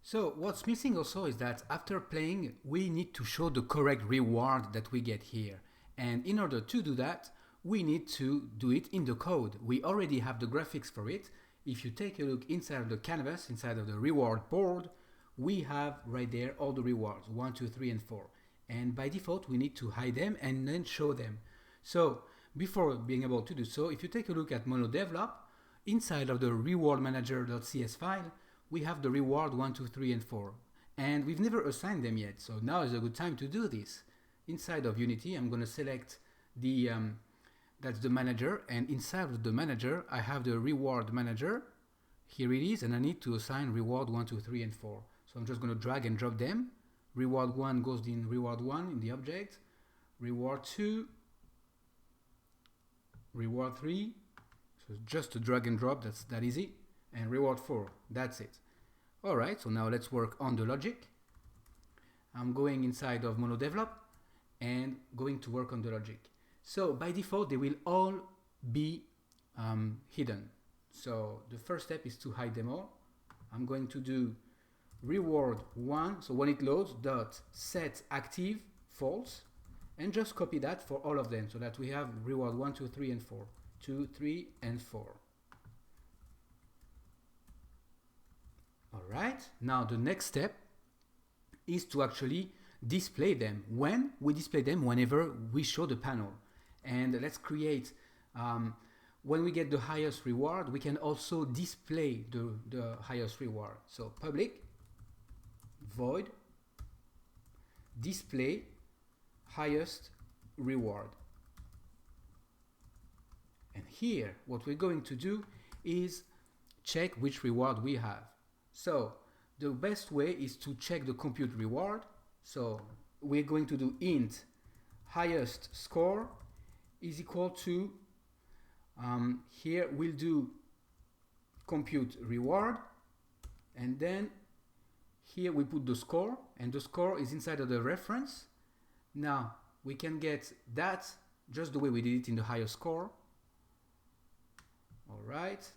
So what's missing also is that after playing, we need to show the correct reward that we get here. And in order to do that, we need to do it in the code. We already have the graphics for it. If you take a look inside of the canvas, inside of the reward board, we have right there all the rewards, 1, 2, 3, and 4. And by default, we need to hide them and then show them. So before being able to do so, if you take a look at MonoDevelop, inside of the reward manager.cs file, we have the reward 1, 2, 3, and 4. And we've never assigned them yet, so now is a good time to do this. Inside of Unity, I'm going to select the that's the manager, and inside of the manager, I have the reward manager. Here it is, and I need to assign reward 1, 2, 3, and 4. So I'm just going to drag and drop them. Reward 1 goes in reward 1 in the object. Reward 2. Reward 3. So just a drag and drop, that's that easy. And reward 4, that's it. Alright, so now let's work on the logic. I'm going inside of MonoDevelop and going to work on the logic. So by default, they will all be hidden. So the first step is to hide them all. I'm going to do reward 1, so when it loads, dot set active false, and just copy that for all of them so that we have reward 1, 2, 3, and 4. 2, 3, and 4. Alright, now the next step is to actually display them. When we display them, whenever we show the panel. And let's create, when we get the highest reward, we can also display the highest reward. So public void display highest reward. And here, what we're going to do is check which reward we have. So the best way is to check the compute reward. So we're going to do int highest score is equal to, here we'll do compute reward, and then here we put the score, and the score is inside of the reference. Now we can get that just the way we did it in the highest score. All right.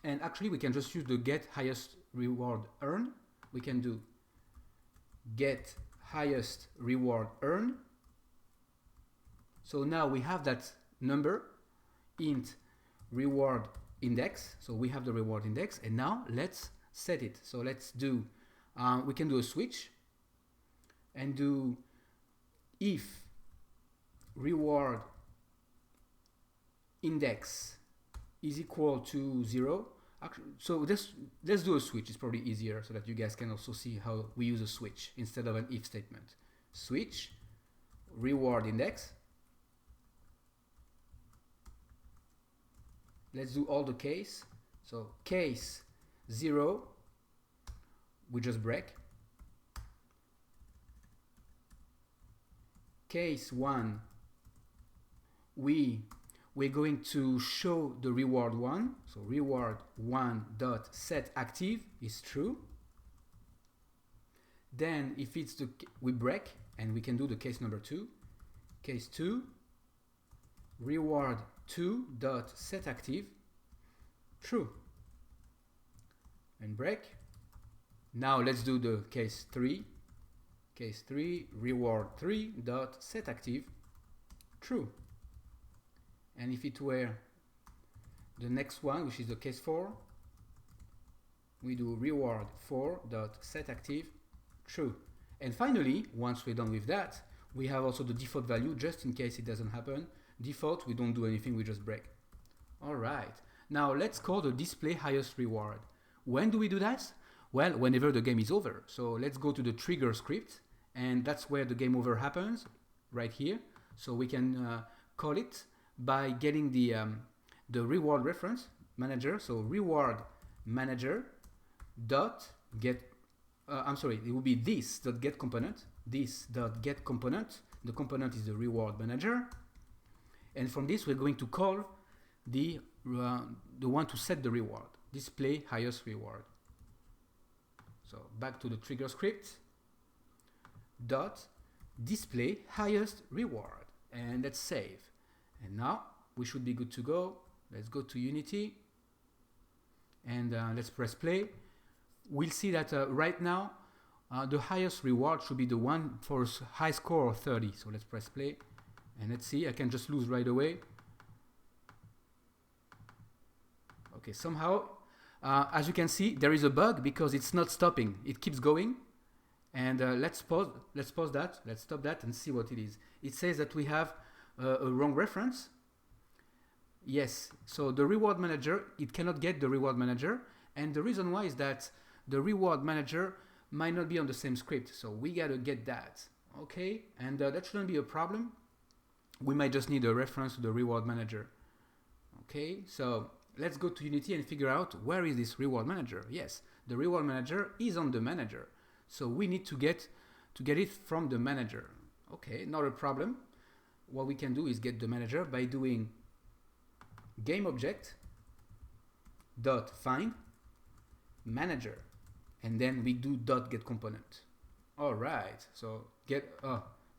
And actually we can just use the get highest reward earn. We can do get highest reward earn. So now we have that number, int reward index. So we have the reward index, and now let's set it. So let's do, we can do a switch and do if reward index is equal to 0. So let's do a switch. It's probably easier so that you guys can also see how we use a switch instead of an if statement. Switch reward index. Let's do all the case. So case 0, we just break. Case 1, we're going to show the reward 1. So reward 1 dot set active is true. Then if it's the, we break, and we can do the case number 2. Case 2, reward 2 dot set active true, and break. Now let's do the case 3. Case 3, reward 3 dot set active true. And if it were the next one, which is the case 4, we do reward 4 dot set active true. And finally, once we're done with that, we have also the default value just in case it doesn't happen. Default, we don't do anything, we just break. All right, now let's call the display highest reward. When do we do that? Well, whenever the game is over. So let's go to the trigger script, and that's where the game over happens, right here. So we can call it by getting the reward reference manager. So reward manager dot get, I'm sorry, it will be this dot get component, this dot get component. The component is the reward manager. And from this, we're going to call the one to set the reward, display highest reward. So back to the trigger script, dot display highest reward, and let's save. And now we should be good to go. Let's go to Unity and let's press play. we'll see that right now the highest reward should be the one for high score of 30. So let's press play and let's see. I can just lose right away. Okay, somehow, as you can see, there is a bug because it's not stopping. It keeps going. And let's pause that. Let's stop that and see what it is. It says that we have a wrong reference. Yes, so the reward manager, it cannot get the reward manager. And the reason why is that the reward manager might not be on the same script. So we gotta get that. Okay, and that shouldn't be a problem. We might just need a reference to the reward manager. Okay, so let's go to Unity and figure out where is this reward manager. Yes, the reward manager is on the manager. So we need to get it from the manager. Okay, not a problem. What we can do is get the manager by doing game object dot find manager, and then we do dot get component. All right, so get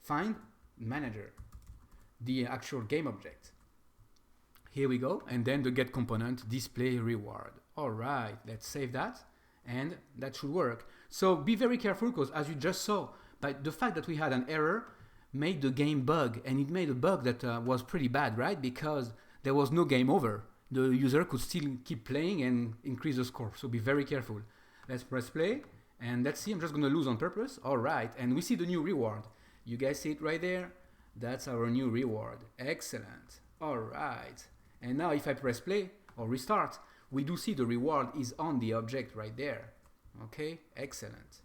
find manager, the actual game object. Here we go, and then the get component display reward. All right, let's save that, and that should work. So be very careful, because as you just saw, by the fact that we had an error made the game bug, and it made a bug that was pretty bad, right? Because there was no game over. The user could still keep playing and increase the score. So be very careful. Let's press play, and let's see. I'm just going to lose on purpose. All right, and we see the new reward. You guys see it right there? That's our new reward. Excellent. All right. And now if I press play or restart, we do see the reward is on the object right there. Okay, excellent.